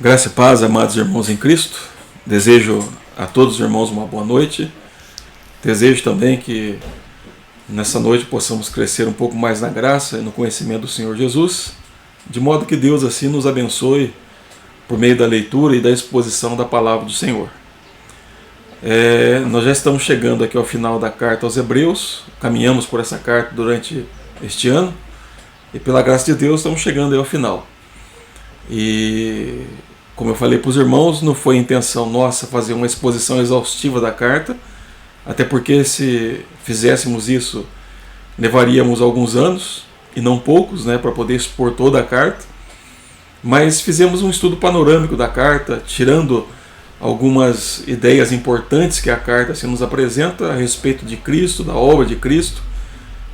Graça e paz, amados irmãos em Cristo. Desejo a todos os irmãos uma boa noite. Desejo também que nessa noite possamos crescer um pouco mais na graça e no conhecimento do Senhor Jesus, de modo que Deus assim nos abençoe por meio da leitura e da exposição da palavra do Senhor. Nós já estamos chegando aqui ao final da carta aos Hebreus, caminhamos por essa carta durante este ano e pela graça de Deus estamos chegando aí ao final. E como eu falei para os irmãos, não foi intenção nossa fazer uma exposição exaustiva da carta, até porque se fizéssemos isso levaríamos alguns anos e não poucos, para poder expor toda a carta, mas fizemos um estudo panorâmico da carta, tirando algumas ideias importantes que a carta se nos apresenta a respeito de Cristo, da obra de Cristo,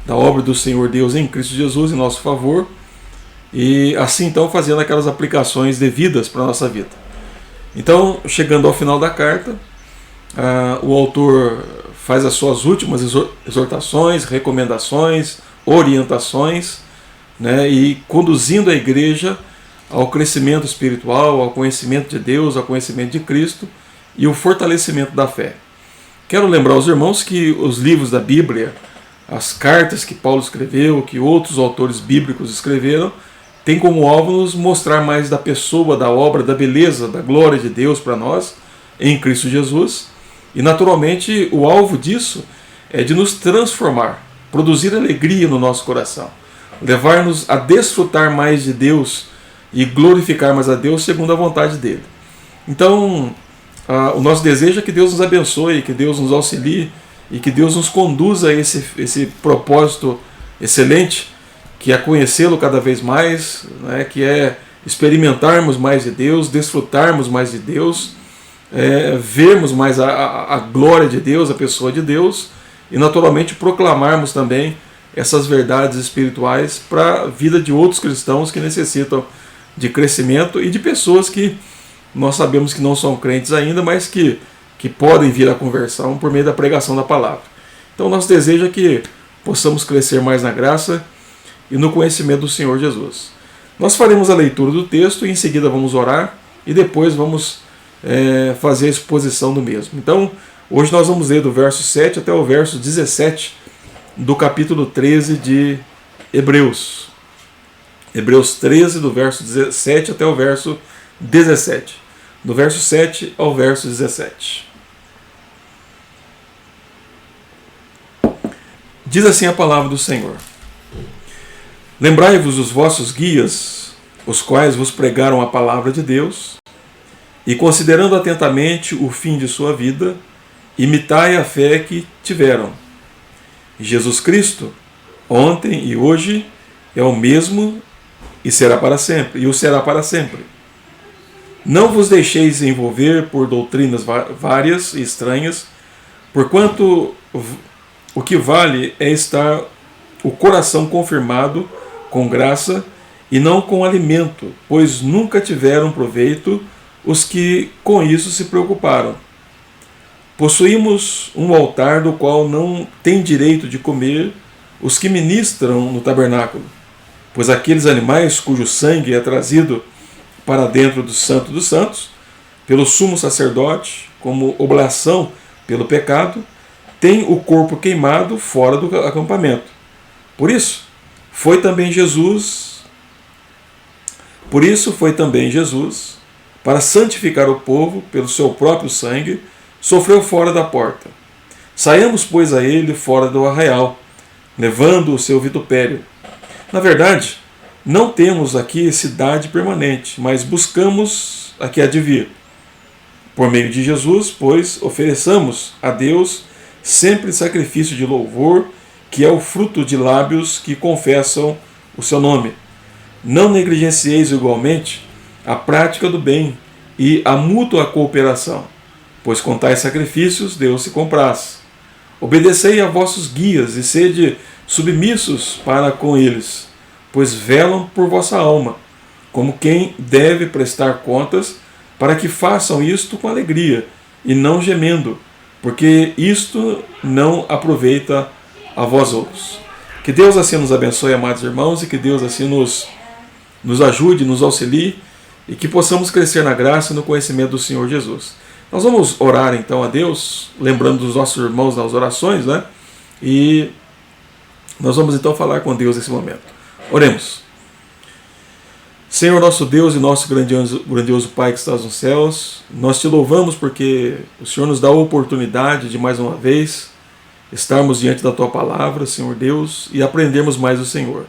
da obra do Senhor Deus em Cristo Jesus em nosso favor, e assim então fazendo aquelas aplicações devidas para a nossa vida. Então, chegando ao final da carta, o autor faz as suas últimas exortações, recomendações, orientações, e conduzindo a igreja ao crescimento espiritual, ao conhecimento de Deus, ao conhecimento de Cristo e o fortalecimento da fé. Quero lembrar aos irmãos que os livros da Bíblia, as cartas que Paulo escreveu, que outros autores bíblicos escreveram, tem como alvo nos mostrar mais da pessoa, da obra, da beleza, da glória de Deus para nós, em Cristo Jesus. E naturalmente o alvo disso é de nos transformar, produzir alegria no nosso coração, levar-nos a desfrutar mais de Deus e glorificar mais a Deus segundo a vontade dele. Então, o nosso desejo é que Deus nos abençoe, que Deus nos auxilie e que Deus nos conduza a esse propósito excelente, que é conhecê-lo cada vez mais, que é experimentarmos mais de Deus, desfrutarmos mais de Deus, vermos mais a glória de Deus, a pessoa de Deus, e naturalmente proclamarmos também essas verdades espirituais para a vida de outros cristãos que necessitam de crescimento e de pessoas que nós sabemos que não são crentes ainda, mas que podem vir à conversão por meio da pregação da palavra. Então nosso desejo é que possamos crescer mais na graça e no conhecimento do Senhor Jesus. Nós faremos a leitura do texto e em seguida vamos orar e depois vamos fazer a exposição do mesmo. Então, hoje nós vamos ler do verso 7 até o verso 17 do capítulo 13 de Hebreus. Hebreus 13, do verso 17 até o verso 17. Do verso 7 ao verso 17. Diz assim a palavra do Senhor: Lembrai-vos dos vossos guias, os quais vos pregaram a palavra de Deus, e considerando atentamente o fim de sua vida, imitai a fé que tiveram. Jesus Cristo, ontem e hoje, é o mesmo e será para sempre, e o será para sempre. Não vos deixeis envolver por doutrinas várias e estranhas, porquanto o que vale é estar o coração confirmado com graça e não com alimento, pois nunca tiveram proveito os que com isso se preocuparam. Possuímos um altar do qual não tem direito de comer os que ministram no tabernáculo, pois aqueles animais cujo sangue é trazido para dentro do Santo dos Santos, pelo sumo sacerdote, como oblação pelo pecado, têm o corpo queimado fora do acampamento. Por isso foi também Jesus, para santificar o povo pelo seu próprio sangue, sofreu fora da porta. Saiamos, pois, a ele fora do arraial, levando o seu vitupério. Na verdade, não temos aqui cidade permanente, mas buscamos a que há de vir. Por meio de Jesus, pois, ofereçamos a Deus sempre sacrifício de louvor, que é o fruto de lábios que confessam o seu nome. Não negligencieis igualmente a prática do bem e a mútua cooperação, pois com tais sacrifícios Deus se compraz. Obedecei a vossos guias e sede submissos para com eles, pois velam por vossa alma, como quem deve prestar contas, para que façam isto com alegria e não gemendo, porque isto não aproveita a vós outros. Que Deus assim nos abençoe, amados irmãos, e que Deus assim nos ajude, nos auxilie e que possamos crescer na graça e no conhecimento do Senhor Jesus. Nós vamos orar então a Deus, lembrando dos nossos irmãos nas orações, né? E nós vamos então falar com Deus nesse momento. Oremos. Senhor nosso Deus e nosso grandioso Pai que estás nos céus, nós te louvamos porque o Senhor nos dá a oportunidade de mais uma vez estarmos diante da Tua Palavra, Senhor Deus, e aprendermos mais do Senhor.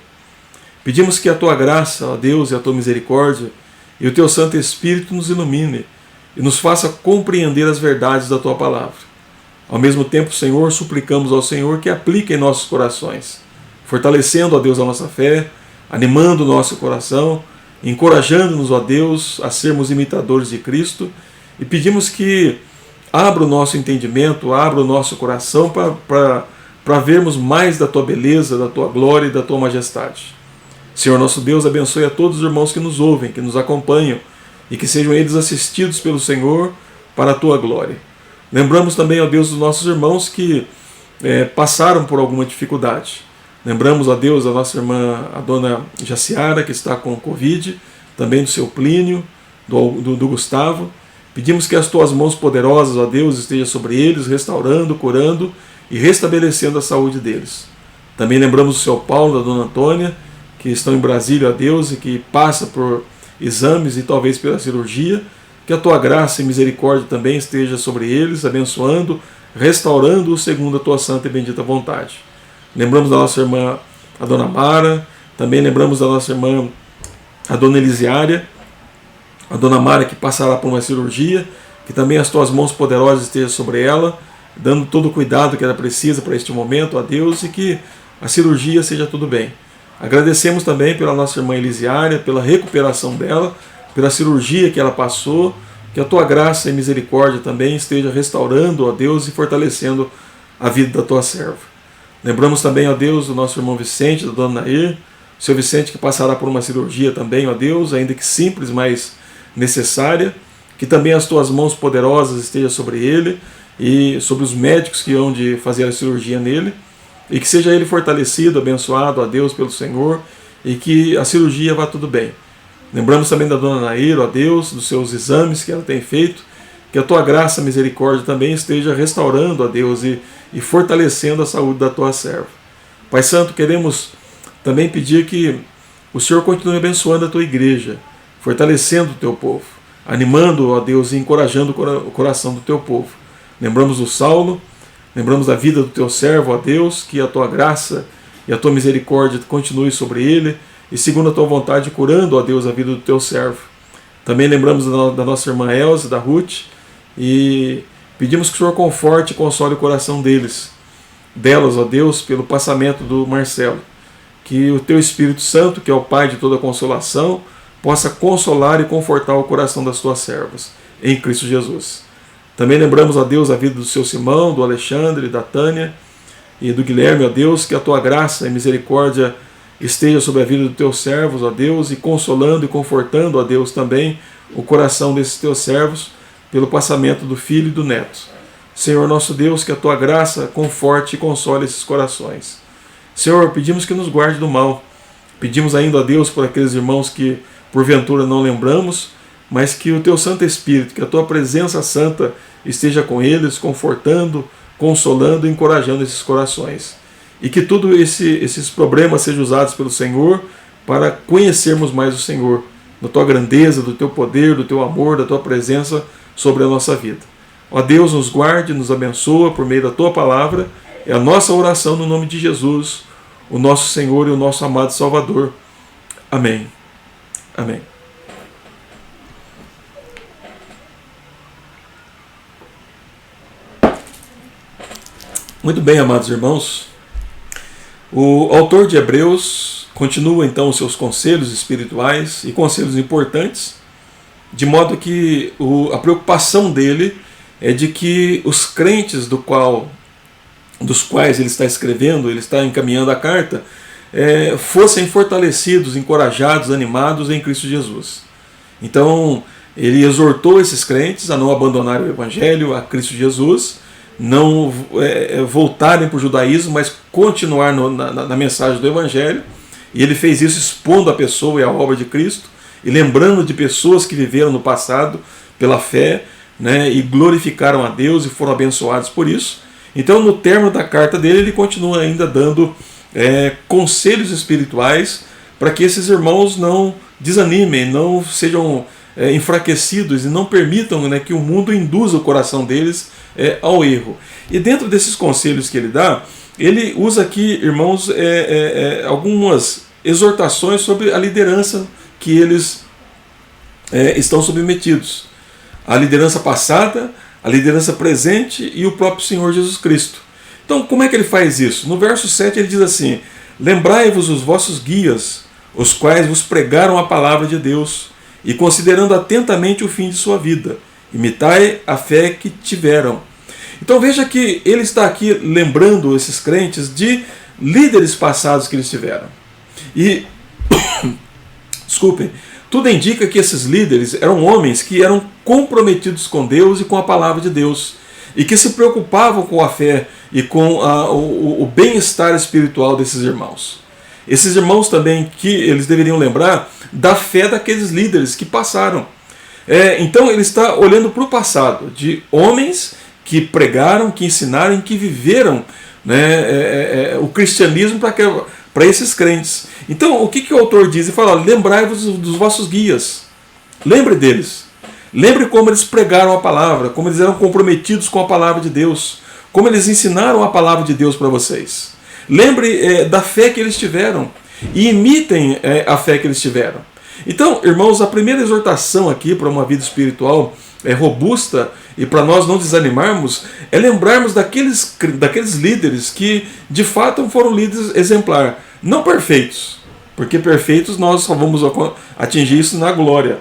Pedimos que a Tua graça, ó Deus, e a Tua misericórdia e o Teu Santo Espírito nos ilumine e nos faça compreender as verdades da Tua Palavra. Ao mesmo tempo, Senhor, suplicamos ao Senhor que aplique em nossos corações, fortalecendo, ó Deus, a nossa fé, animando o nosso coração, encorajando-nos, ó Deus, a sermos imitadores de Cristo, e pedimos que abra o nosso entendimento, abra o nosso coração para vermos mais da Tua beleza, da Tua glória e da Tua majestade. Senhor nosso Deus, abençoe a todos os irmãos que nos ouvem, que nos acompanham, e que sejam eles assistidos pelo Senhor para a Tua glória. Lembramos também, ó Deus, dos nossos irmãos que passaram por alguma dificuldade. Lembramos, ó Deus, a nossa irmã, a dona Jaciara, que está com Covid, também do seu Plínio, do Gustavo. Pedimos que as Tuas mãos poderosas, ó Deus, estejam sobre eles, restaurando, curando e restabelecendo a saúde deles. Também lembramos do seu Paulo, da dona Antônia, que estão em Brasília, ó Deus, e que passa por exames e talvez pela cirurgia. Que a Tua graça e misericórdia também esteja sobre eles, abençoando, restaurando-os segundo a Tua santa e bendita vontade. Lembramos da nossa irmã, a dona Mara, também lembramos da nossa irmã, a dona Elisiária, a dona Mara que passará por uma cirurgia, que também as Tuas mãos poderosas estejam sobre ela, dando todo o cuidado que ela precisa para este momento, ó Deus, e que a cirurgia seja tudo bem. Agradecemos também pela nossa irmã Elisiária, pela recuperação dela, pela cirurgia que ela passou, que a Tua graça e misericórdia também esteja restaurando, ó Deus, e fortalecendo a vida da Tua serva. Lembramos também, ó Deus, do nosso irmão Vicente, da dona Nair, o seu Vicente que passará por uma cirurgia também, ó Deus, ainda que simples, mas necessária, que também as Tuas mãos poderosas estejam sobre ele e sobre os médicos que hão de fazer a cirurgia nele, e que seja ele fortalecido, abençoado, ó Deus, pelo Senhor, e que a cirurgia vá tudo bem. Lembramos também da dona Nair, ó Deus, dos seus exames que ela tem feito, que a Tua graça e misericórdia também esteja restaurando, ó Deus, e fortalecendo a saúde da Tua serva. Pai Santo, queremos também pedir que o Senhor continue abençoando a Tua igreja, fortalecendo o Teu povo, animando, ó Deus, e encorajando o coração do Teu povo. Lembramos do Saulo, lembramos da vida do Teu servo, ó Deus, que a Tua graça e a Tua misericórdia continue sobre ele, e segundo a Tua vontade, curando, ó Deus, a vida do Teu servo. Também lembramos da nossa irmã Elza, da Ruth, e pedimos que o Senhor conforte e console o coração delas, ó Deus, pelo passamento do Marcelo. Que o Teu Espírito Santo, que é o Pai de toda consolação, possa consolar e confortar o coração das Tuas servas, em Cristo Jesus. Também lembramos, ó Deus, a vida do seu Simão, do Alexandre, da Tânia e do Guilherme, ó Deus, que a Tua graça e misericórdia esteja sobre a vida dos Teus servos, ó Deus, e consolando e confortando, ó Deus, também o coração desses Teus servos, pelo passamento do filho e do neto. Senhor nosso Deus, que a Tua graça conforte e console esses corações. Senhor, pedimos que nos guarde do mal. Pedimos ainda a Deus por aqueles irmãos que porventura não lembramos, mas que o Teu Santo Espírito, que a Tua presença santa esteja com eles, confortando, consolando e encorajando esses corações. E que todos esses problemas sejam usados pelo Senhor para conhecermos mais o Senhor, da Tua grandeza, do Teu poder, do Teu amor, da Tua presença sobre a nossa vida. Ó Deus, nos guarde, nos abençoa por meio da Tua palavra. É a nossa oração no nome de Jesus, o nosso Senhor e o nosso amado Salvador. Amém. Amém. Muito bem, amados irmãos. O autor de Hebreus continua então os seus conselhos espirituais e conselhos importantes, de modo que a preocupação dele é de que os crentes dos quais ele está escrevendo, ele está encaminhando a carta, fossem fortalecidos, encorajados, animados em Cristo Jesus. Então, ele exortou esses crentes a não abandonarem o Evangelho, a Cristo Jesus, não voltarem para o judaísmo, mas continuar na mensagem do Evangelho. E ele fez isso expondo a pessoa e a obra de Cristo, e lembrando de pessoas que viveram no passado pela fé, né, e glorificaram a Deus e foram abençoados por isso. Então, no término da carta dele, ele continua ainda dando conselhos espirituais para que esses irmãos não desanimem, não sejam enfraquecidos e não permitam, né, que o mundo induza o coração deles ao erro. E dentro desses conselhos que ele dá, ele usa aqui, irmãos, algumas exortações sobre a liderança que eles estão submetidos. A liderança passada, a liderança presente e o próprio Senhor Jesus Cristo. Então, como é que ele faz isso? No verso 7 ele diz assim: lembrai-vos os vossos guias, os quais vos pregaram a palavra de Deus, e considerando atentamente o fim de sua vida, imitai a fé que tiveram. Então veja que ele está aqui lembrando esses crentes de líderes passados que eles tiveram. E, desculpem, tudo indica que esses líderes eram homens que eram comprometidos com Deus e com a palavra de Deus, e que se preocupavam com a fé e com o bem-estar espiritual desses irmãos. Esses irmãos também que eles deveriam lembrar da fé daqueles líderes que passaram. Então ele está olhando para o passado, de homens que pregaram, que ensinaram e que viveram, né, o cristianismo para esses crentes. Então o que o autor diz? Ele fala: lembrai-vos dos vossos guias, lembre deles. Lembre como eles pregaram a palavra, como eles eram comprometidos com a palavra de Deus, como eles ensinaram a palavra de Deus para vocês. Lembre da fé que eles tiveram e imitem a fé que eles tiveram. Então, irmãos, a primeira exortação aqui para uma vida espiritual robusta e para nós não desanimarmos é lembrarmos daqueles líderes que de fato foram líderes exemplar. Não perfeitos, porque perfeitos nós só vamos atingir isso na glória.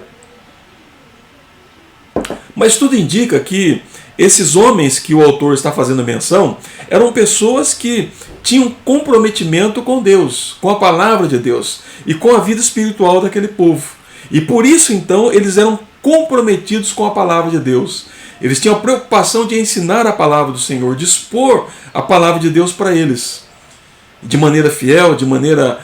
Mas tudo indica que esses homens que o autor está fazendo menção eram pessoas que tinham comprometimento com Deus, com a palavra de Deus e com a vida espiritual daquele povo. E por isso, então, eles eram comprometidos com a palavra de Deus. Eles tinham a preocupação de ensinar a palavra do Senhor, de expor a palavra de Deus para eles, de maneira fiel, de maneira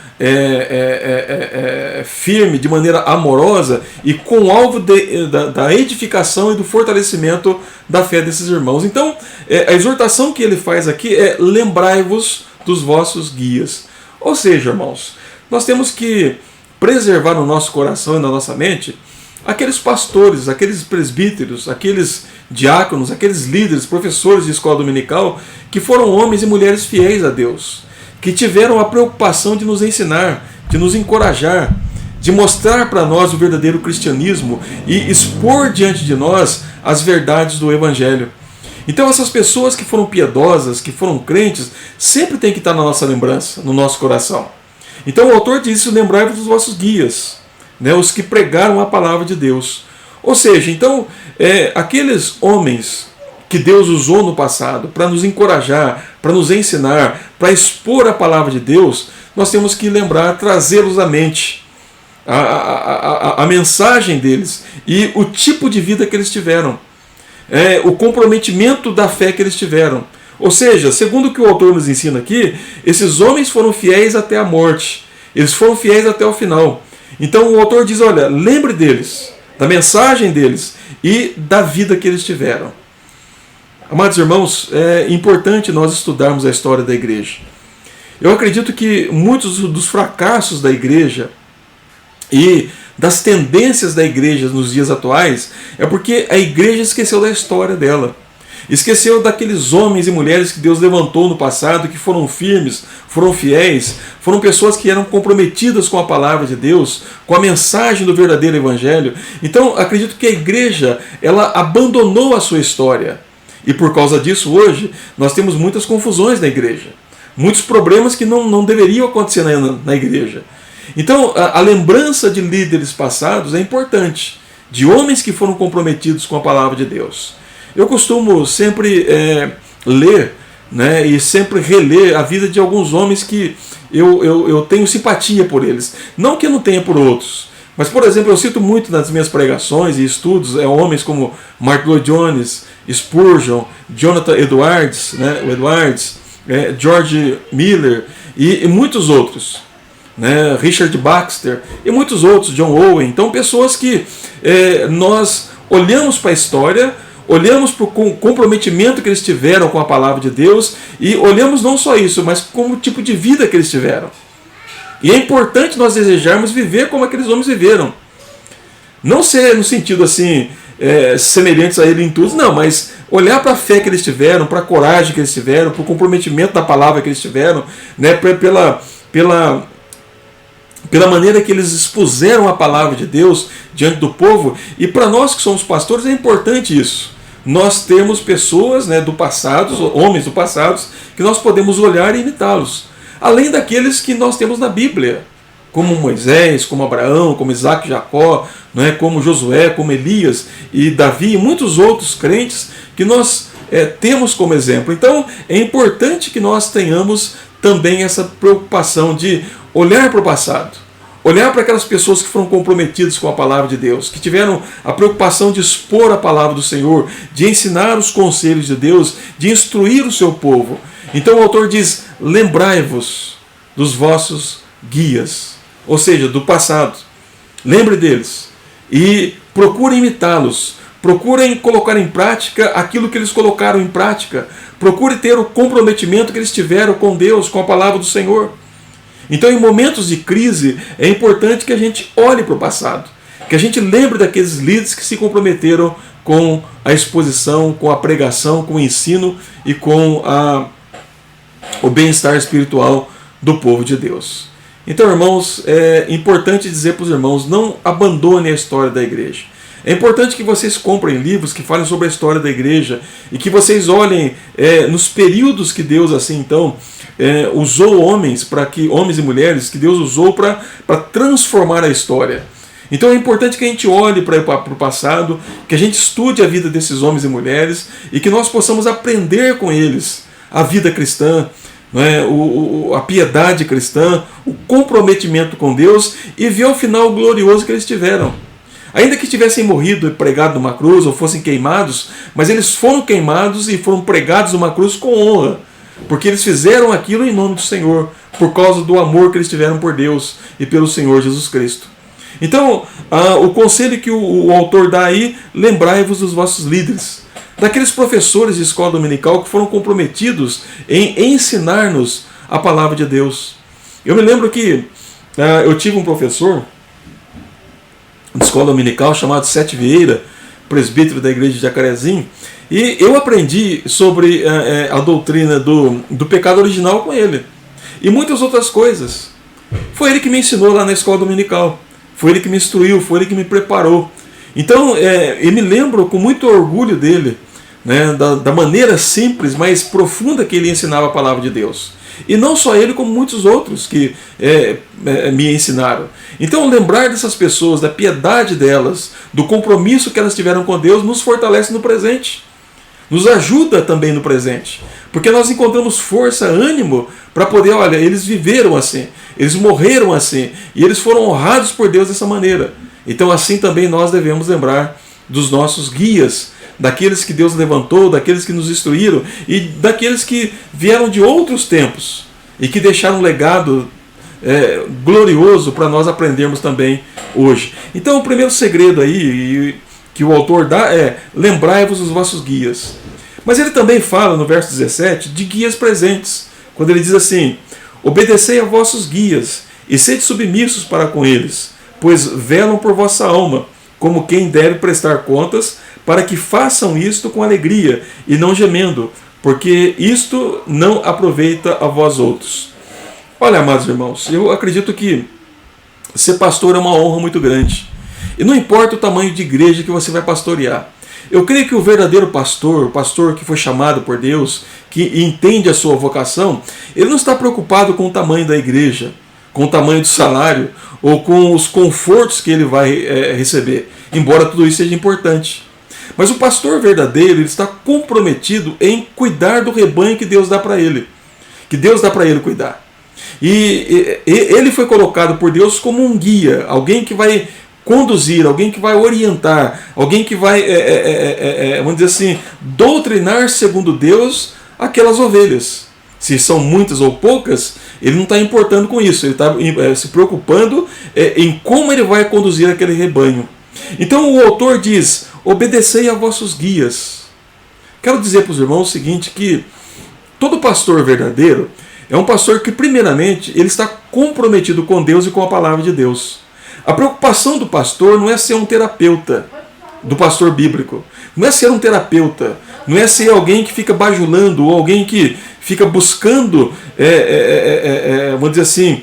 firme, de maneira amorosa e com o alvo da edificação e do fortalecimento da fé desses irmãos. Então, a exortação que ele faz aqui é: lembrai-vos dos vossos guias. Ou seja, irmãos, nós temos que preservar no nosso coração e na nossa mente aqueles pastores, aqueles presbíteros, aqueles diáconos, aqueles líderes, professores de escola dominical que foram homens e mulheres fiéis a Deus, que tiveram a preocupação de nos ensinar, de nos encorajar, de mostrar para nós o verdadeiro cristianismo e expor diante de nós as verdades do Evangelho. Então essas pessoas que foram piedosas, que foram crentes, sempre tem que estar na nossa lembrança, no nosso coração. Então o autor diz isso: lembrai-vos dos vossos guias, né, os que pregaram a palavra de Deus. Ou seja, então, aqueles homens que Deus usou no passado para nos encorajar, para nos ensinar, para expor a palavra de Deus, nós temos que lembrar, trazê-los à mente, a mensagem deles e o tipo de vida que eles tiveram, o comprometimento da fé que eles tiveram. Ou seja, segundo o que o autor nos ensina aqui, esses homens foram fiéis até a morte, eles foram fiéis até o final. Então o autor diz: olha, lembre deles, da mensagem deles e da vida que eles tiveram. Amados irmãos, é importante nós estudarmos a história da igreja. Eu acredito que muitos dos fracassos da igreja e das tendências da igreja nos dias atuais é porque a igreja esqueceu da história dela. Esqueceu daqueles homens e mulheres que Deus levantou no passado, que foram firmes, foram fiéis, foram pessoas que eram comprometidas com a palavra de Deus, com a mensagem do verdadeiro evangelho. Então, acredito que a igreja, ela abandonou a sua história. E por causa disso, hoje, nós temos muitas confusões na igreja. Muitos problemas que não deveriam acontecer na igreja. Então, a lembrança de líderes passados é importante, de homens que foram comprometidos com a palavra de Deus. Eu costumo sempre ler, né, e sempre reler a vida de alguns homens que eu tenho simpatia por eles. Não que eu não tenha por outros, mas, por exemplo, eu cito muito nas minhas pregações e estudos homens como Mark Lloyd Jones, Spurgeon, Jonathan Edwards, né, George Miller e muitos outros. né, Richard Baxter e muitos outros, John Owen. Então, pessoas que nós olhamos para a história, olhamos para o comprometimento que eles tiveram com a palavra de Deus e olhamos não só isso, mas como o tipo de vida que eles tiveram. E é importante nós desejarmos viver como aqueles homens viveram. Não ser no sentido assim, semelhantes a ele em tudo, não, mas olhar para a fé que eles tiveram, para a coragem que eles tiveram, para o comprometimento da palavra que eles tiveram, né, pela maneira que eles expuseram a palavra de Deus diante do povo. E para nós que somos pastores é importante isso. Nós temos pessoas, né, do passado, homens do passado, que nós podemos olhar e imitá-los. Além daqueles que nós temos na Bíblia, como Moisés, como Abraão, como Isaac e Jacó, né, como Josué, como Elias e Davi e muitos outros crentes que nós temos como exemplo. Então é importante que nós tenhamos também essa preocupação de olhar para o passado, olhar para aquelas pessoas que foram comprometidas com a palavra de Deus, que tiveram a preocupação de expor a palavra do Senhor, de ensinar os conselhos de Deus, de instruir o seu povo. Então o autor diz: lembrai-vos dos vossos guias, ou seja, do passado. Lembre deles e procurem imitá-los. Procurem colocar em prática aquilo que eles colocaram em prática. Procure ter o comprometimento que eles tiveram com Deus, com a palavra do Senhor. Então, em momentos de crise, é importante que a gente olhe para o passado, que a gente lembre daqueles líderes que se comprometeram com a exposição, com a pregação, com o ensino e com o bem-estar espiritual do povo de Deus. Então, irmãos, é importante dizer para os irmãos: não abandonem a história da igreja. É importante que vocês comprem livros que falem sobre a história da igreja e que vocês olhem nos períodos que Deus assim então usou homens e mulheres que Deus usou para transformar a história. Então é importante que a gente olhe para o passado, que a gente estude a vida desses homens e mulheres e que nós possamos aprender com eles a vida cristã, a piedade cristã, o comprometimento com Deus e ver o final glorioso que eles tiveram. Ainda que tivessem morrido e pregado numa cruz ou fossem queimados, mas eles foram queimados e foram pregados numa cruz com honra, porque eles fizeram aquilo em nome do Senhor, por causa do amor que eles tiveram por Deus e pelo Senhor Jesus Cristo. Então, o conselho que o autor dá aí: lembrai-vos dos vossos líderes, daqueles professores de escola dominical que foram comprometidos em ensinar-nos a palavra de Deus. Eu me lembro que eu tive um professor de escola dominical chamado Sete Vieira, presbítero da igreja de Jacarezinho, e eu aprendi sobre a doutrina do pecado original com ele e muitas outras coisas. Foi ele que me ensinou lá na escola dominical, foi ele que me instruiu, foi ele que me preparou. Então eu me lembro com muito orgulho dele, né, da maneira simples, mas profunda que ele ensinava a palavra de Deus. E não só ele, como muitos outros que me ensinaram. Então, lembrar dessas pessoas, da piedade delas, do compromisso que elas tiveram com Deus, nos fortalece no presente. Nos ajuda também no presente. Porque nós encontramos força, ânimo, para poder, olha, eles viveram assim, eles morreram assim, e eles foram honrados por Deus dessa maneira. Então, assim também nós devemos lembrar dos nossos guias, daqueles que Deus levantou, daqueles que nos instruíram e daqueles que vieram de outros tempos e que deixaram um legado glorioso para nós aprendermos também hoje. Então o primeiro segredo aí que o autor dá é: lembrai-vos dos vossos guias. Mas ele também fala no verso 17 de guias presentes, quando ele diz assim: obedecei a vossos guias e sede submissos para com eles, pois velam por vossa alma, como quem deve prestar contas, para que façam isto com alegria e não gemendo, porque isto não aproveita a vós outros. Olha, amados irmãos, eu acredito que ser pastor é uma honra muito grande. E não importa o tamanho de igreja que você vai pastorear. Eu creio que o verdadeiro pastor, o pastor que foi chamado por Deus, que entende a sua vocação, ele não está preocupado com o tamanho da igreja, com o tamanho do salário ou com os confortos que ele vai receber, embora tudo isso seja importante. Mas o pastor verdadeiro, ele está comprometido em cuidar do rebanho que Deus dá para ele. Que Deus dá para ele cuidar. E ele foi colocado por Deus como um guia, alguém que vai conduzir, alguém que vai orientar, alguém que vai, vamos dizer assim, doutrinar segundo Deus aquelas ovelhas. Se são muitas ou poucas, Ele não está importando com isso, ele está se preocupando em como ele vai conduzir aquele rebanho. Então o autor diz: obedecei a vossos guias. Quero dizer para os irmãos o seguinte, que todo pastor verdadeiro é um pastor que, primeiramente, ele está comprometido com Deus e com a palavra de Deus. A preocupação do pastor não é ser um terapeuta, do pastor bíblico. Não é ser um terapeuta, não é ser alguém que fica bajulando, ou alguém que fica buscando, vamos dizer assim,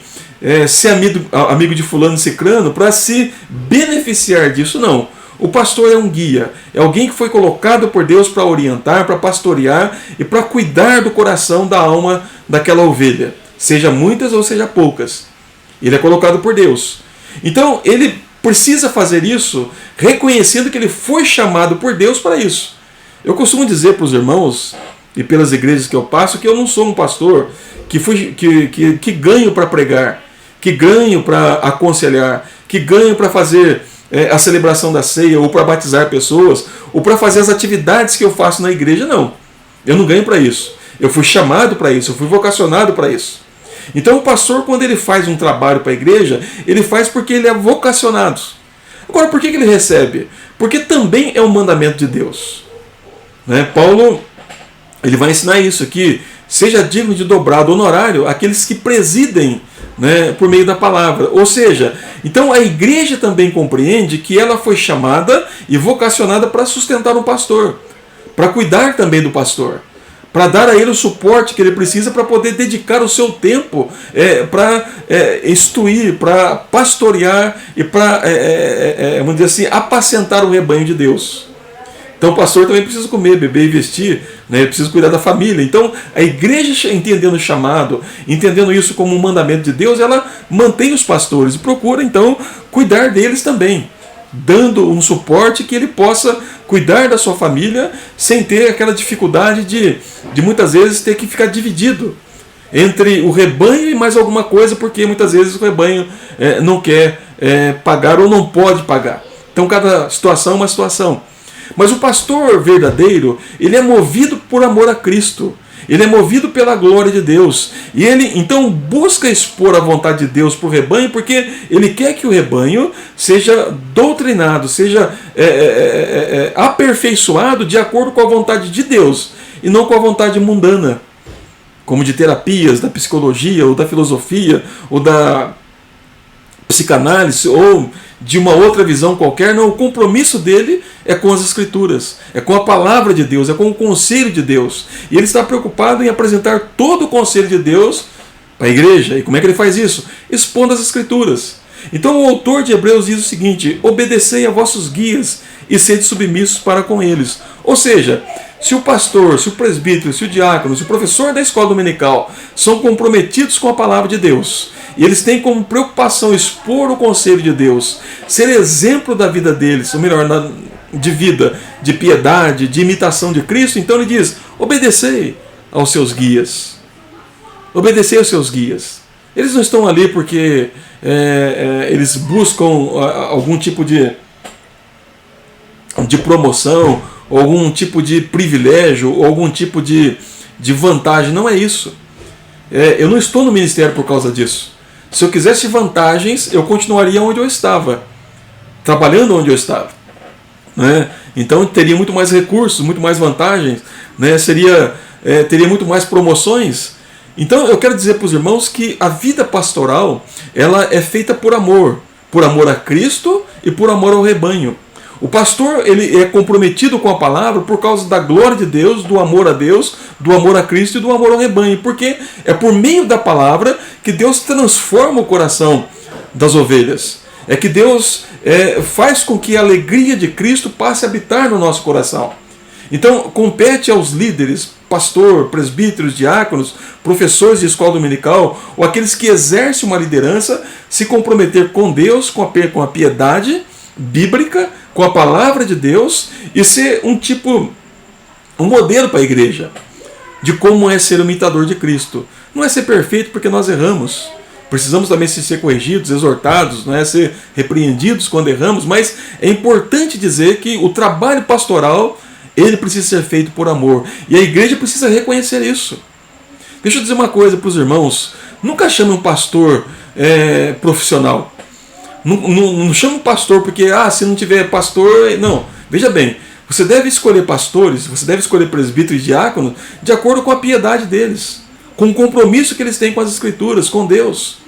ser amigo de fulano e cicrano para se beneficiar disso, não. O pastor é um guia, é alguém que foi colocado por Deus para orientar, para pastorear e para cuidar do coração, da alma daquela ovelha, seja muitas ou seja poucas. Ele é colocado por Deus. Então ele precisa fazer isso reconhecendo que ele foi chamado por Deus para isso. Eu costumo dizer para os irmãos e pelas igrejas que eu passo que eu não sou um pastor que ganho para pregar, que ganho para aconselhar, que ganho para fazer a celebração da ceia, ou para batizar pessoas, ou para fazer as atividades que eu faço na igreja. Não, eu não ganho para isso. Eu fui chamado para isso, eu fui vocacionado para isso. Então o pastor, quando ele faz um trabalho para a igreja, ele faz porque ele é vocacionado. Agora, por que ele recebe? Porque também é um mandamento de Deus. Paulo, ele vai ensinar isso aqui: seja digno de dobrado honorário aqueles que presidem, por meio da palavra. Ou seja, então a igreja também compreende que ela foi chamada e vocacionada para sustentar um pastor, para cuidar também do pastor, para dar a ele o suporte que ele precisa para poder dedicar o seu tempo para instruir, para pastorear e para, vamos dizer assim, apacentar o rebanho de Deus. Então o pastor também precisa comer, beber e vestir, precisa cuidar da família. Então a igreja, entendendo o chamado, entendendo isso como um mandamento de Deus, ela mantém os pastores e procura então cuidar deles também, dando um suporte que ele possa cuidar da sua família sem ter aquela dificuldade de muitas vezes ter que ficar dividido entre o rebanho e mais alguma coisa, porque muitas vezes o rebanho não quer pagar ou não pode pagar. Então cada situação é uma situação. Mas o pastor verdadeiro, ele é movido por amor a Cristo. Ele é movido pela glória de Deus. E ele então busca expor a vontade de Deus para o rebanho, porque ele quer que o rebanho seja doutrinado, seja aperfeiçoado de acordo com a vontade de Deus, e não com a vontade mundana, como de terapias, da psicologia, ou da filosofia, ou da psicanálise, ou de uma outra visão qualquer. Não, o compromisso dele é com as Escrituras, é com a palavra de Deus, é com o conselho de Deus. E ele está preocupado em apresentar todo o conselho de Deus para a igreja. E como é que ele faz isso? Expondo as Escrituras. Então o autor de Hebreus diz o seguinte: obedecei a vossos guias e sede submissos para com eles. Ou seja, se o pastor, se o presbítero, se o diácono, se o professor da escola dominical são comprometidos com a palavra de Deus, e eles têm como preocupação expor o conselho de Deus, ser exemplo da vida deles, ou melhor, de vida, de piedade, de imitação de Cristo, então ele diz: obedecei aos seus guias. Obedecei aos seus guias. Eles não estão ali porque eles buscam algum tipo de promoção, ou algum tipo de privilégio, ou algum tipo de vantagem. Não é isso. Eu não estou no ministério por causa disso. Se eu quisesse vantagens, eu continuaria onde eu estava, trabalhando onde eu estava. Então teria muito mais recursos, muito mais vantagens, teria muito mais promoções. Então eu quero dizer para os irmãos que a vida pastoral, ela é feita por amor a Cristo e por amor ao rebanho. O pastor, ele é comprometido com a palavra por causa da glória de Deus, do amor a Deus, do amor a Cristo e do amor ao rebanho, porque é por meio da palavra que Deus transforma o coração das ovelhas. É que Deus faz com que a alegria de Cristo passe a habitar no nosso coração. Então, compete aos líderes, pastor, presbíteros, diáconos, professores de escola dominical, ou aqueles que exercem uma liderança, se comprometer com Deus, com a piedade bíblica, com a palavra de Deus, e ser um modelo para a igreja de como é ser um imitador de Cristo. Não é ser perfeito porque nós erramos. Precisamos também ser corrigidos, exortados, não é ser repreendidos quando erramos, mas é importante dizer que o trabalho pastoral, ele precisa ser feito por amor. E a igreja precisa reconhecer isso. Deixa eu dizer uma coisa para os irmãos. Nunca chame um pastor profissional. Não chame um pastor porque, se não tiver pastor... Não, veja bem, você deve escolher pastores, você deve escolher presbíteros e diáconos de acordo com a piedade deles, com o compromisso que eles têm com as Escrituras, com Deus,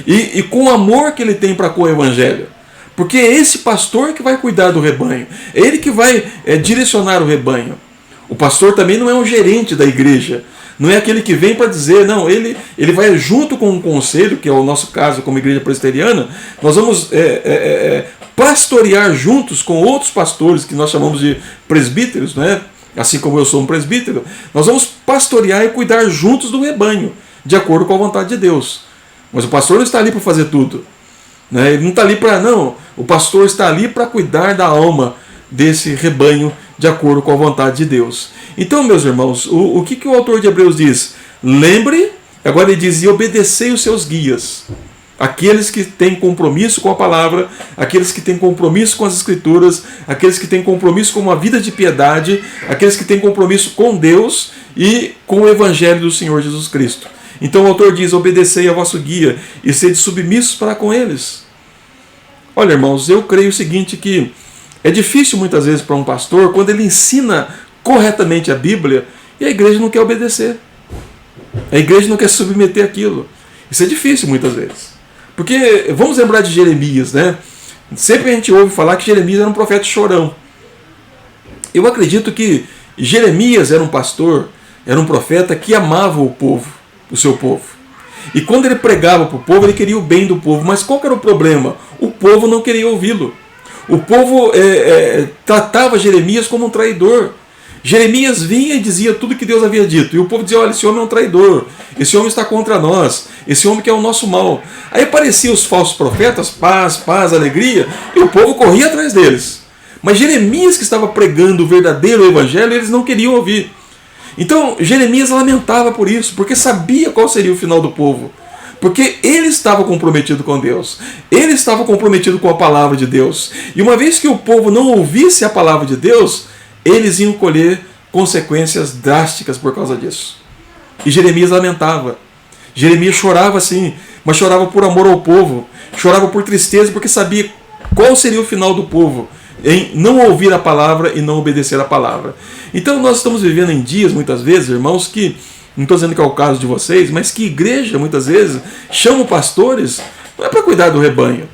e com o amor que ele tem para com o Evangelho. Porque é esse pastor que vai cuidar do rebanho, é ele que vai direcionar o rebanho. O pastor também não é um gerente da igreja, não é aquele que vem para dizer, não, ele vai junto com um conselho, que é o nosso caso como igreja presbiteriana, nós vamos pastorear juntos com outros pastores, que nós chamamos de presbíteros, né? Assim como eu sou um presbítero, nós vamos pastorear e cuidar juntos do rebanho, de acordo com a vontade de Deus. Mas o pastor não está ali para fazer tudo. Né? Ele não está ali para... Não, o pastor está ali para cuidar da alma desse rebanho, de acordo com a vontade de Deus. Então, meus irmãos, o que o autor de Hebreus diz? Lembre, agora ele diz, e obedecei os seus guias. Aqueles que têm compromisso com a palavra, aqueles que têm compromisso com as Escrituras, aqueles que têm compromisso com uma vida de piedade, aqueles que têm compromisso com Deus e com o Evangelho do Senhor Jesus Cristo. Então o autor diz, obedecei a vosso guia e sede submissos para com eles. Olha, irmãos, eu creio o seguinte, que é difícil muitas vezes para um pastor, quando ele ensina corretamente a Bíblia, e a igreja não quer obedecer. A igreja não quer submeter aquilo. Isso é difícil muitas vezes. Porque, vamos lembrar de Jeremias, né? Sempre a gente ouve falar que Jeremias era um profeta chorão. Eu acredito que Jeremias era um pastor, era um profeta que amava o povo, o seu povo. E quando ele pregava para o povo, ele queria o bem do povo. Mas qual que era o problema? O povo não queria ouvi-lo. O povo tratava Jeremias como um traidor. Jeremias vinha e dizia tudo que Deus havia dito. E o povo dizia, olha, esse homem é um traidor. Esse homem está contra nós. Esse homem quer o nosso mal. Aí apareciam os falsos profetas, paz, alegria. E o povo corria atrás deles. Mas Jeremias, que estava pregando o verdadeiro evangelho, eles não queriam ouvir. Então Jeremias lamentava por isso, porque sabia qual seria o final do povo. Porque ele estava comprometido com Deus. Ele estava comprometido com a palavra de Deus. E uma vez que o povo não ouvisse a palavra de Deus, eles iam colher consequências drásticas por causa disso. E Jeremias lamentava. Jeremias chorava sim, mas chorava por amor ao povo. Chorava por tristeza, porque sabia qual seria o final do povo em não ouvir a palavra e não obedecer a palavra. Então nós estamos vivendo em dias, muitas vezes, irmãos, que, não estou dizendo que é o caso de vocês, mas que igreja, muitas vezes, chama pastores, não é para cuidar do rebanho.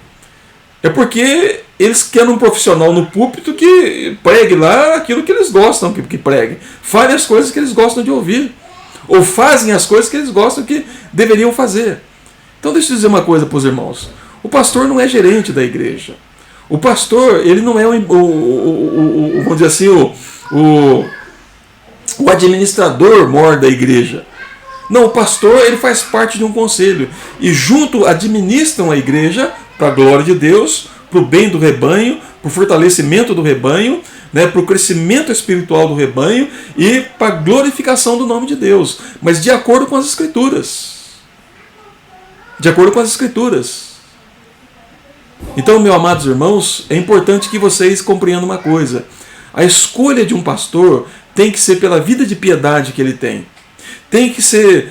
É porque eles querem um profissional no púlpito que pregue lá aquilo que eles gostam que pregue. Fale as coisas que eles gostam de ouvir. Ou fazem as coisas que eles gostam que deveriam fazer. Então deixa eu dizer uma coisa para os irmãos. O pastor não é gerente da igreja. O pastor, ele não é vamos dizer assim, o administrador mor da igreja. Não, o pastor, ele faz parte de um conselho. E junto administram a igreja para a glória de Deus, para o bem do rebanho, para o fortalecimento do rebanho, né, para o crescimento espiritual do rebanho e para a glorificação do nome de Deus. Mas de acordo com as Escrituras. De acordo com as Escrituras. Então, meus amados irmãos, é importante que vocês compreendam uma coisa. A escolha de um pastor tem que ser pela vida de piedade que ele tem. Tem que ser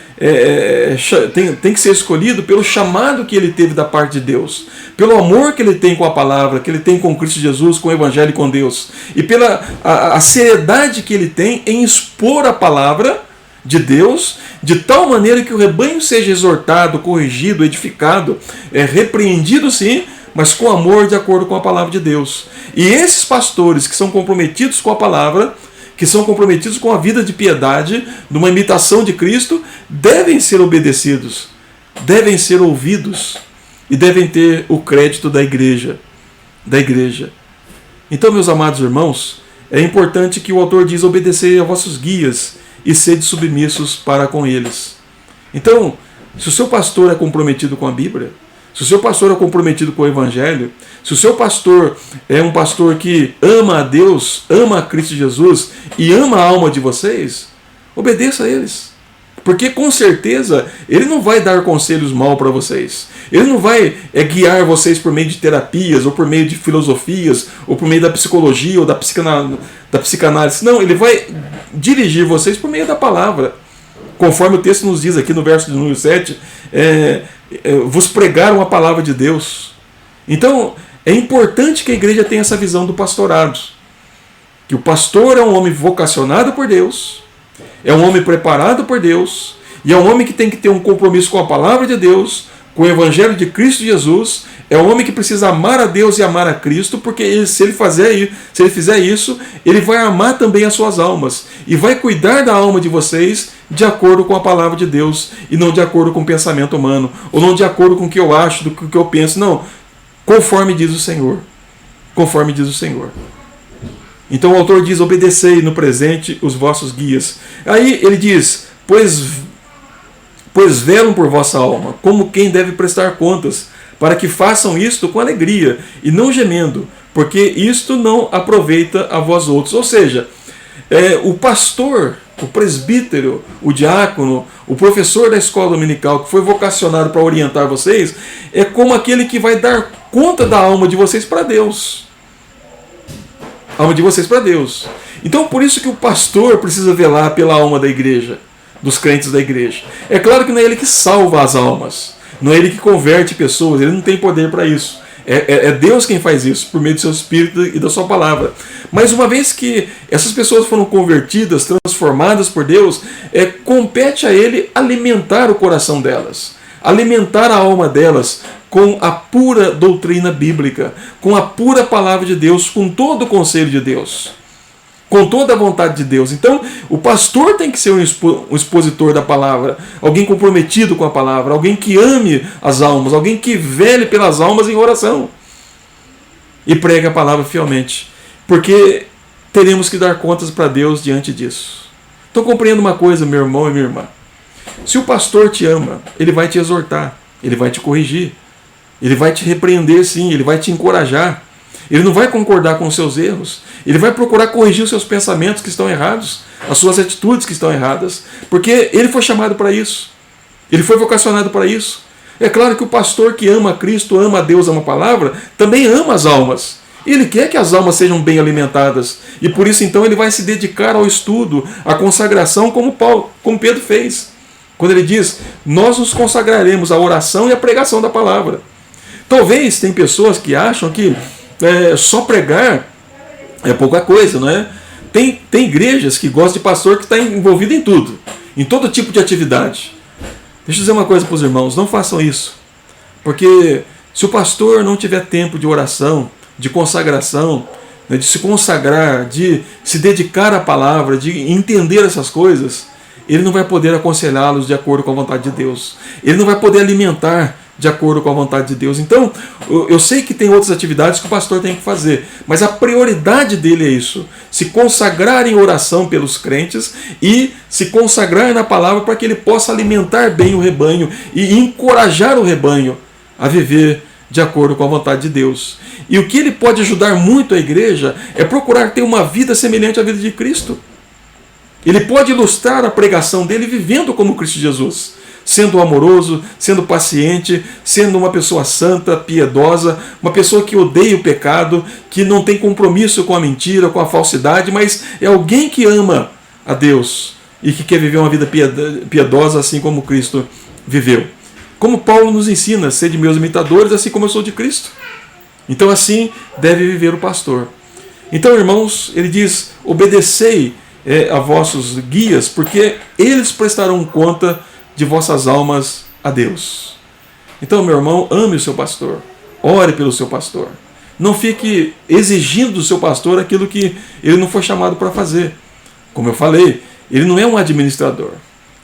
escolhido pelo chamado que ele teve da parte de Deus, pelo amor que ele tem com a palavra, que ele tem com Cristo Jesus, com o Evangelho e com Deus, e pela a seriedade que ele tem em expor a palavra de Deus, de tal maneira que o rebanho seja exortado, corrigido, edificado, repreendido sim, mas com amor de acordo com a palavra de Deus. E esses pastores que são comprometidos com a palavra, que são comprometidos com a vida de piedade, de uma imitação de Cristo, devem ser obedecidos, devem ser ouvidos e devem ter o crédito da igreja. Então, meus amados irmãos, é importante que o autor diz, obedecei a vossos guias e sede submissos para com eles. Então, se o seu pastor é comprometido com a Bíblia, se o seu pastor é comprometido com o Evangelho, se o seu pastor é um pastor que ama a Deus, ama a Cristo Jesus e ama a alma de vocês, obedeça a eles. Porque com certeza ele não vai dar conselhos mal para vocês. Ele não vai guiar vocês por meio de terapias, ou por meio de filosofias, ou por meio da psicologia, ou da psicanálise. Não, ele vai dirigir vocês por meio da palavra. conforme o texto nos diz aqui no verso de número 7, vos pregaram a palavra de Deus. Então, é importante que a igreja tenha essa visão do pastorado. Que o pastor é um homem vocacionado por Deus, é um homem preparado por Deus, e é um homem que tem que ter um compromisso com a palavra de Deus, com o evangelho de Cristo Jesus. É um homem que precisa amar a Deus e amar a Cristo, porque se ele fizer isso, ele vai amar também as suas almas, e vai cuidar da alma de vocês de acordo com a palavra de Deus, e não de acordo com o pensamento humano, ou não de acordo com o que eu acho, do que eu penso, não, conforme diz o Senhor. Conforme diz o Senhor. Então o autor diz: obedecei no presente os vossos guias. Aí ele diz: pois velam por vossa alma, como quem deve prestar contas, para que façam isto com alegria, e não gemendo, porque isto não aproveita a vós outros. Ou seja, o pastor, o presbítero, o diácono, o professor da escola dominical, que foi vocacionado para orientar vocês, é como aquele que vai dar conta da alma de vocês para Deus. Alma de vocês para Deus. Então, por isso que o pastor precisa velar pela alma da igreja, dos crentes da igreja. É claro que não é ele que salva as almas, não é ele que converte pessoas, ele não tem poder para isso. É Deus quem faz isso, por meio do seu Espírito e da sua palavra. Mas uma vez que essas pessoas foram convertidas, transformadas por Deus, compete a ele alimentar o coração delas, alimentar a alma delas com a pura doutrina bíblica, com a pura palavra de Deus, com todo o conselho de Deus, com toda a vontade de Deus. Então, o pastor tem que ser um expositor da palavra, alguém comprometido com a palavra, alguém que ame as almas, alguém que vele pelas almas em oração e prega a palavra fielmente, porque teremos que dar contas para Deus diante disso. Então, compreenda uma coisa, meu irmão e minha irmã: se o pastor te ama, ele vai te exortar, ele vai te corrigir, ele vai te repreender, sim, ele vai te encorajar. Ele não vai concordar com os seus erros, ele vai procurar corrigir os seus pensamentos que estão errados, as suas atitudes que estão erradas, porque ele foi chamado para isso, ele foi vocacionado para isso. É claro que o pastor que ama Cristo, ama a Deus, ama a palavra, também ama as almas. Ele quer que as almas sejam bem alimentadas, e por isso então ele vai se dedicar ao estudo, à consagração, como Pedro fez, quando ele diz: nós nos consagraremos à oração e à pregação da palavra. Talvez tem pessoas que acham que só pregar é pouca coisa, não é? Tem igrejas que gostam de pastor que está envolvido em tudo, em todo tipo de atividade. Deixa eu dizer uma coisa para os irmãos: não façam isso, porque se o pastor não tiver tempo de oração, de consagração, de se consagrar, de se dedicar à palavra, de entender essas coisas, ele não vai poder aconselhá-los de acordo com a vontade de Deus, ele não vai poder alimentar de acordo com a vontade de Deus. Então, eu sei que tem outras atividades que o pastor tem que fazer, mas a prioridade dele é isso: se consagrar em oração pelos crentes e se consagrar na palavra, para que ele possa alimentar bem o rebanho e encorajar o rebanho a viver de acordo com a vontade de Deus. E o que ele pode ajudar muito a igreja é procurar ter uma vida semelhante à vida de Cristo. Ele pode ilustrar a pregação dele vivendo como Cristo Jesus, sendo amoroso, sendo paciente, sendo uma pessoa santa, piedosa, uma pessoa que odeia o pecado, que não tem compromisso com a mentira, com a falsidade, mas é alguém que ama a Deus e que quer viver uma vida piedosa assim como Cristo viveu. Como Paulo nos ensina: sede meus imitadores, assim como eu sou de Cristo. Então assim deve viver o pastor. Então, irmãos, ele diz: obedecei a vossos guias, porque eles prestarão conta de vossas almas a Deus. Então, meu irmão, ame o seu pastor, ore pelo seu pastor. Não fique exigindo do seu pastor aquilo que ele não foi chamado para fazer. Como eu falei, ele não é um administrador,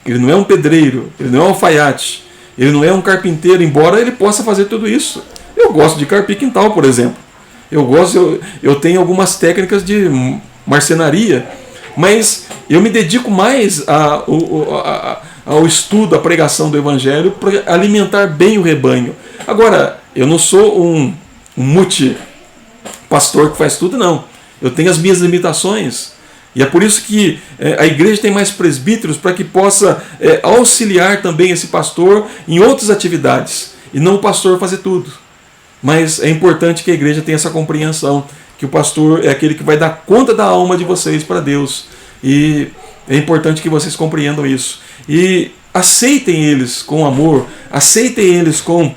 ele não é um pedreiro, ele não é um alfaiate, ele não é um carpinteiro, embora ele possa fazer tudo isso. Eu gosto de carpir quintal, por exemplo. Eu tenho algumas técnicas de marcenaria, mas eu me dedico mais ao estudo, à pregação do Evangelho, para alimentar bem o rebanho. Agora, eu não sou um multi-pastor que faz tudo, não. Eu tenho as minhas limitações. E é por isso que a igreja tem mais presbíteros, para que possa auxiliar também esse pastor em outras atividades, e não o pastor fazer tudo. Mas é importante que a igreja tenha essa compreensão, que o pastor é aquele que vai dar conta da alma de vocês para Deus. E é importante que vocês compreendam isso. e aceitem eles com amor, aceitem eles com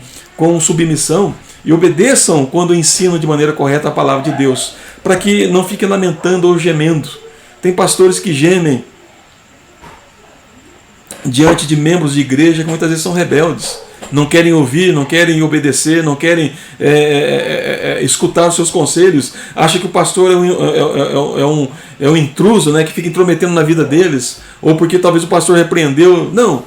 submissão e obedeçam quando ensinam de maneira correta a palavra de Deus, para que não fiquem lamentando ou gemendo. Tem pastores que gemem diante de membros de igreja que muitas vezes são rebeldes, não querem ouvir, não querem obedecer, não querem escutar os seus conselhos, acham que o pastor é um intruso, né, que fica intrometendo na vida deles, ou porque talvez o pastor repreendeu. Não,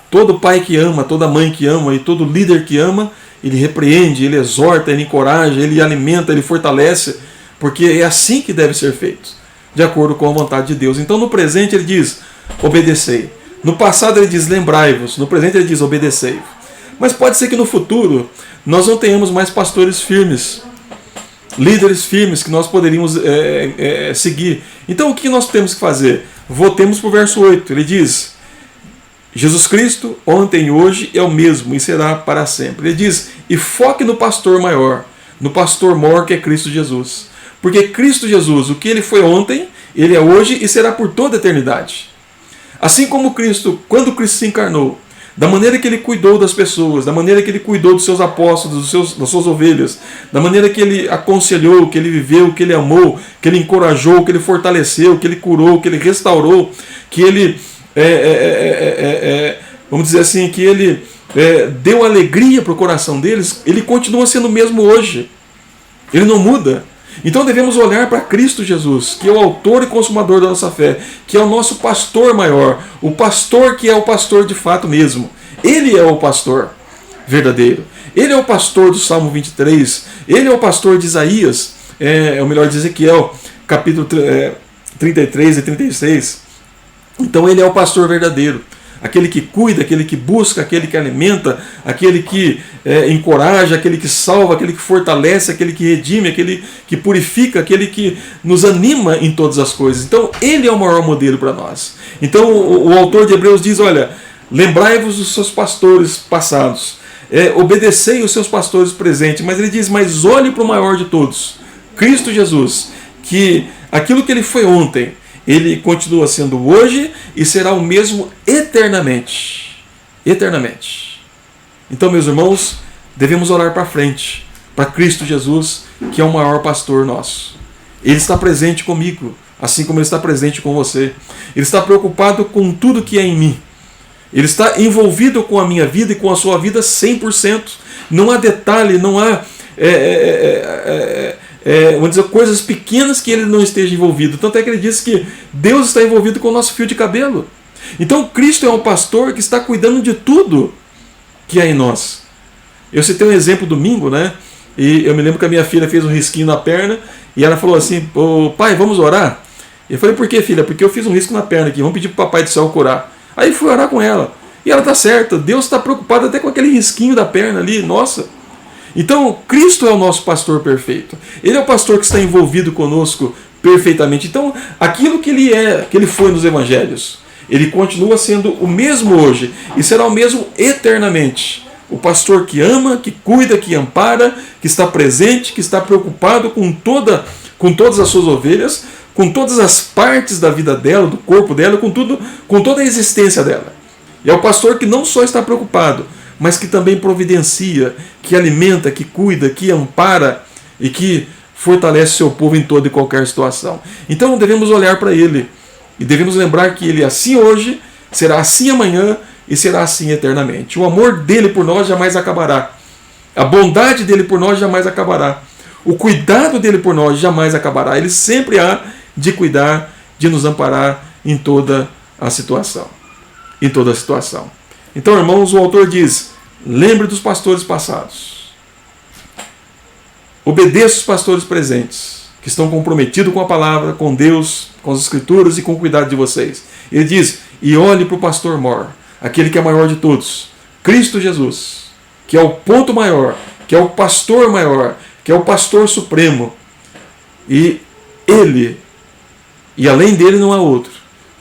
todo pai que ama, toda mãe que ama e todo líder que ama, ele repreende, ele exorta, ele encoraja, ele alimenta, ele fortalece, porque é assim que deve ser feito, de acordo com a vontade de Deus. Então no presente ele diz, obedecei. No passado ele diz, lembrai-vos. No presente ele diz, obedecei. Mas pode ser que no futuro nós não tenhamos mais pastores firmes, líderes firmes que nós poderíamos seguir. Então o que nós temos que fazer? Voltemos para o verso 8. Ele diz, Jesus Cristo, ontem e hoje, é o mesmo e será para sempre. Ele diz, e foque no pastor maior, no pastor maior que é Cristo Jesus. Porque Cristo Jesus, o que ele foi ontem, ele é hoje e será por toda a eternidade. Assim como Cristo, quando Cristo se encarnou, da maneira que ele cuidou das pessoas, da maneira que ele cuidou dos seus apóstolos, das suas ovelhas, da maneira que ele aconselhou, que ele viveu, que ele amou, que ele encorajou, que ele fortaleceu, que ele curou, que ele restaurou, que ele, vamos dizer assim, que ele deu alegria para o coração deles, ele continua sendo o mesmo hoje. Ele não muda. Então devemos olhar para Cristo Jesus, que é o autor e consumador da nossa fé, que é o nosso pastor maior, o pastor que é o pastor de fato mesmo. Ele é o pastor verdadeiro. Ele é o pastor do Salmo 23, ele é o pastor de Isaías, ou melhor, de Ezequiel, capítulo 33 e 36. Então ele é o pastor verdadeiro. Aquele que cuida, aquele que busca, aquele que alimenta, aquele que encoraja, aquele que salva, aquele que fortalece, aquele que redime, aquele que purifica, aquele que nos anima em todas as coisas. Então ele é o maior modelo para nós. Então o autor de Hebreus diz, olha, lembrai-vos dos seus pastores passados, obedecei os seus pastores presentes, mas ele diz, mas olhe para o maior de todos, Cristo Jesus, que aquilo que ele foi ontem, ele continua sendo hoje e será o mesmo eternamente. Eternamente. Então, meus irmãos, devemos olhar para frente, para Cristo Jesus, que é o maior pastor nosso. Ele está presente comigo, assim como ele está presente com você. Ele está preocupado com tudo que é em mim. Ele está envolvido com a minha vida e com a sua vida 100%. Não há detalhe, não há vamos dizer, coisas pequenas que ele não esteja envolvido. Tanto é que ele diz que Deus está envolvido com o nosso fio de cabelo. Então Cristo é um pastor que está cuidando de tudo que há em nós. Eu citei um exemplo domingo, né? E eu me lembro que a minha filha fez um risquinho na perna e ela falou assim, pai, vamos orar? Eu falei, por que, filha? Porque eu fiz um risco na perna aqui, vamos pedir para o Papai do Céu curar. Aí fui orar com ela. E ela está certa, Deus está preocupado até com aquele risquinho da perna ali, nossa. Então, Cristo é o nosso pastor perfeito. Ele é o pastor que está envolvido conosco perfeitamente. Então, aquilo que ele foi nos evangelhos, ele continua sendo o mesmo hoje e será o mesmo eternamente. O pastor que ama, que cuida, que ampara, que está presente, que está preocupado com todas as suas ovelhas, com todas as partes da vida dela, do corpo dela, com toda a existência dela. E é o pastor que não só está preocupado, mas que também providencia, que alimenta, que cuida, que ampara e que fortalece seu povo em toda e qualquer situação. Então devemos olhar para ele e devemos lembrar que ele é assim hoje, será assim amanhã e será assim eternamente. O amor dele por nós jamais acabará. A bondade dele por nós jamais acabará. O cuidado dele por nós jamais acabará. Ele sempre há de cuidar, de nos amparar em toda a situação. Em toda a situação. Então, irmãos, o autor diz, lembre dos pastores passados. Obedeça os pastores presentes, que estão comprometidos com a palavra, com Deus, com as Escrituras e com o cuidado de vocês. Ele diz, e olhe para o pastor maior, aquele que é maior de todos, Cristo Jesus, que é o ponto maior, que é o pastor maior, que é o pastor supremo. E ele, e além dele não há outro,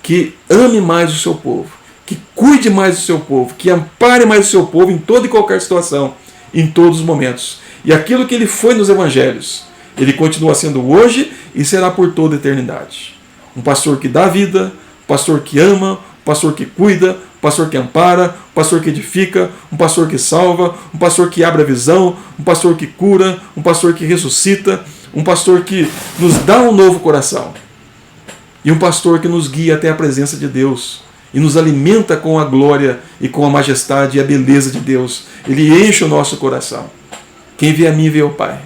que ame mais o seu povo, que cuide mais do seu povo, que ampare mais o seu povo em toda e qualquer situação, em todos os momentos. E aquilo que ele foi nos evangelhos, ele continua sendo hoje e será por toda a eternidade. Um pastor que dá vida, um pastor que ama, um pastor que cuida, um pastor que ampara, um pastor que edifica, um pastor que salva, um pastor que abre a visão, um pastor que cura, um pastor que ressuscita, um pastor que nos dá um novo coração e um pastor que nos guia até a presença de Deus e nos alimenta com a glória e com a majestade e a beleza de Deus. Ele enche o nosso coração. Quem vê a mim vê o Pai.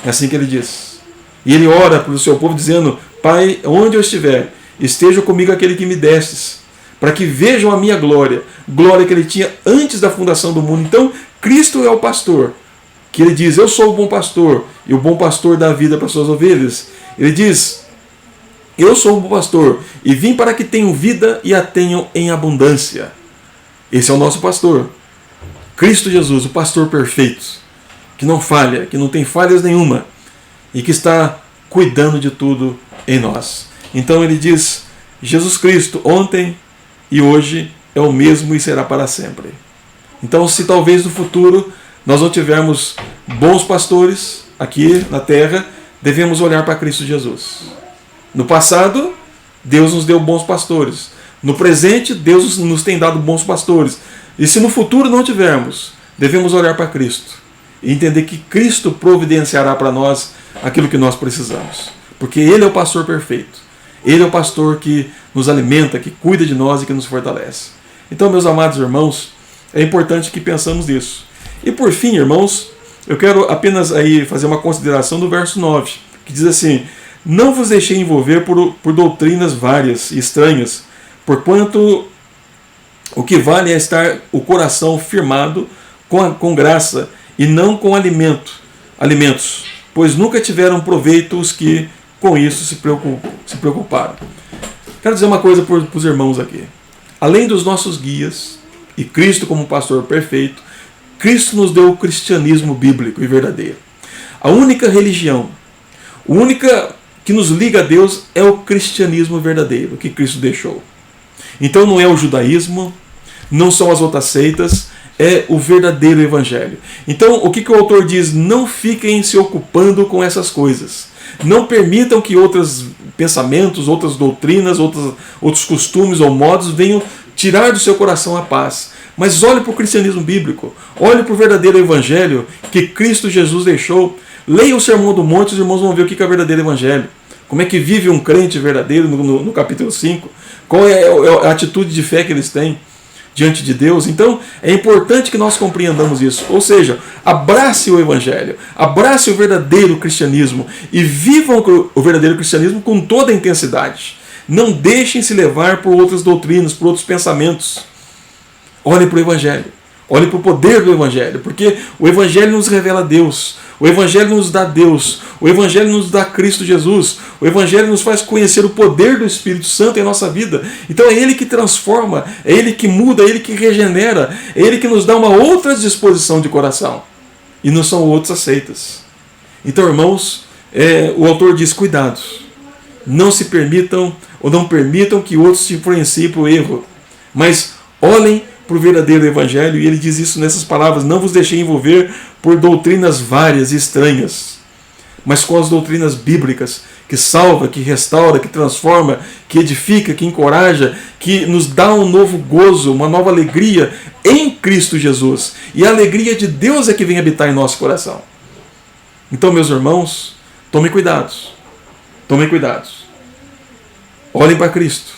É assim que ele diz. E ele ora para o seu povo dizendo: Pai, onde eu estiver, esteja comigo aquele que me destes, para que vejam a minha glória, glória que ele tinha antes da fundação do mundo. Então, Cristo é o pastor, que ele diz: eu sou o bom pastor, e o bom pastor dá vida para suas ovelhas. Ele diz: eu sou o bom pastor, e vim para que tenham vida e a tenham em abundância. Esse é o nosso pastor, Cristo Jesus, o pastor perfeito, que não falha, que não tem falhas nenhuma, e que está cuidando de tudo em nós. Então ele diz: Jesus Cristo, ontem e hoje é o mesmo e será para sempre. Então, se talvez no futuro nós não tivermos bons pastores aqui na terra, devemos olhar para Cristo Jesus. No passado, Deus nos deu bons pastores. No presente, Deus nos tem dado bons pastores. E se no futuro não tivermos, devemos olhar para Cristo e entender que Cristo providenciará para nós aquilo que nós precisamos. Porque Ele é o pastor perfeito. Ele é o pastor que nos alimenta, que cuida de nós e que nos fortalece. Então, meus amados irmãos, é importante que pensamos nisso. E por fim, irmãos, eu quero apenas aí fazer uma consideração do verso 9, que diz assim: não vos deixei envolver por doutrinas várias e estranhas, porquanto o que vale é estar o coração firmado com graça e não com alimentos, pois nunca tiveram proveito os que com isso se preocuparam. Quero dizer uma coisa para os irmãos aqui. Além dos nossos guias e Cristo como pastor perfeito, Cristo nos deu o cristianismo bíblico e verdadeiro. A única religião, a única que nos liga a Deus é o cristianismo verdadeiro que Cristo deixou. Então não é o judaísmo, não são as outras seitas, é o verdadeiro evangelho. Então o que o autor diz? Não fiquem se ocupando com essas coisas. Não permitam que outros pensamentos, outras doutrinas, outros costumes ou modos venham tirar do seu coração a paz. Mas olhe para o cristianismo bíblico, olhe para o verdadeiro evangelho que Cristo Jesus deixou. Leia o Sermão do Monte, os irmãos vão ver o que é o verdadeiro evangelho. Como é que vive um crente verdadeiro no capítulo 5. Qual é a atitude de fé que eles têm diante de Deus. Então é importante que nós compreendamos isso. Ou seja, abrace o evangelho, abrace o verdadeiro cristianismo e vivam o verdadeiro cristianismo com toda a intensidade. Não deixem se levar por outras doutrinas, por outros pensamentos. Olhem para o evangelho. Olhe para o poder do evangelho, porque o evangelho nos revela Deus, o evangelho nos dá Deus, o evangelho nos dá Cristo Jesus, o evangelho nos faz conhecer o poder do Espírito Santo em nossa vida. Então é Ele que transforma, é Ele que muda, é Ele que regenera, é Ele que nos dá uma outra disposição de coração, e não são outras seitas. Então, irmãos, o autor diz: cuidado, não se permitam ou não permitam que outros te influenciem para o erro, mas olhem para o verdadeiro evangelho, e ele diz isso nessas palavras: não vos deixei envolver por doutrinas várias e estranhas, mas com as doutrinas bíblicas, que salva, que restaura, que transforma, que edifica, que encoraja, que nos dá um novo gozo, uma nova alegria em Cristo Jesus. E a alegria de Deus é que vem habitar em nosso coração. Então, meus irmãos, tomem cuidados. Tomem cuidados. Olhem para Cristo.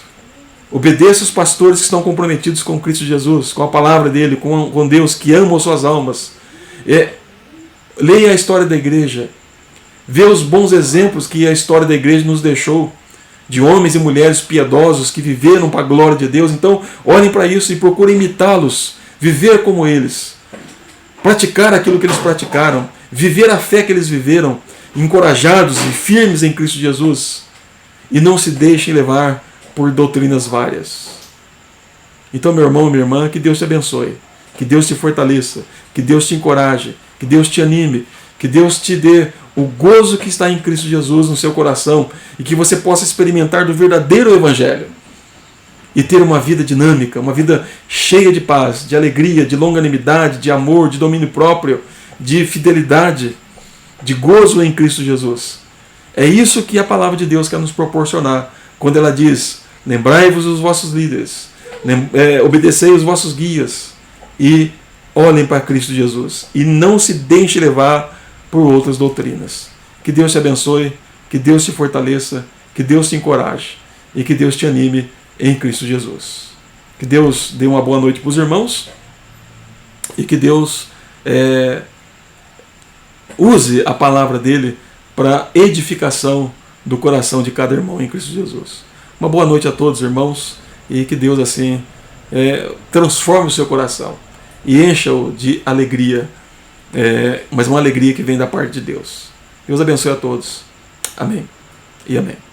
Obedeça os pastores que estão comprometidos com Cristo Jesus, com a palavra dele, com Deus, que amam suas almas. Leia a história da igreja. Vê os bons exemplos que a história da igreja nos deixou, de homens e mulheres piedosos que viveram para a glória de Deus. Então, olhem para isso e procurem imitá-los, viver como eles, praticar aquilo que eles praticaram, viver a fé que eles viveram, encorajados e firmes em Cristo Jesus. E não se deixem levar por doutrinas várias. Então, meu irmão, minha irmã, que Deus te abençoe, que Deus te fortaleça, que Deus te encoraje, que Deus te anime, que Deus te dê o gozo que está em Cristo Jesus no seu coração e que você possa experimentar do verdadeiro evangelho e ter uma vida dinâmica, uma vida cheia de paz, de alegria, de longanimidade, de amor, de domínio próprio, de fidelidade, de gozo em Cristo Jesus. É isso que a palavra de Deus quer nos proporcionar quando ela diz: lembrai-vos dos vossos líderes, Obedecei os vossos guias e olhem para Cristo Jesus. E não se deixe levar por outras doutrinas. Que Deus te abençoe, que Deus te fortaleça, que Deus te encoraje e que Deus te anime em Cristo Jesus. Que Deus dê uma boa noite para os irmãos e que Deus use a palavra dele para edificação do coração de cada irmão em Cristo Jesus. Uma boa noite a todos, irmãos, e que Deus assim transforme o seu coração e encha-o de alegria, mas uma alegria que vem da parte de Deus. Deus abençoe a todos. Amém e amém.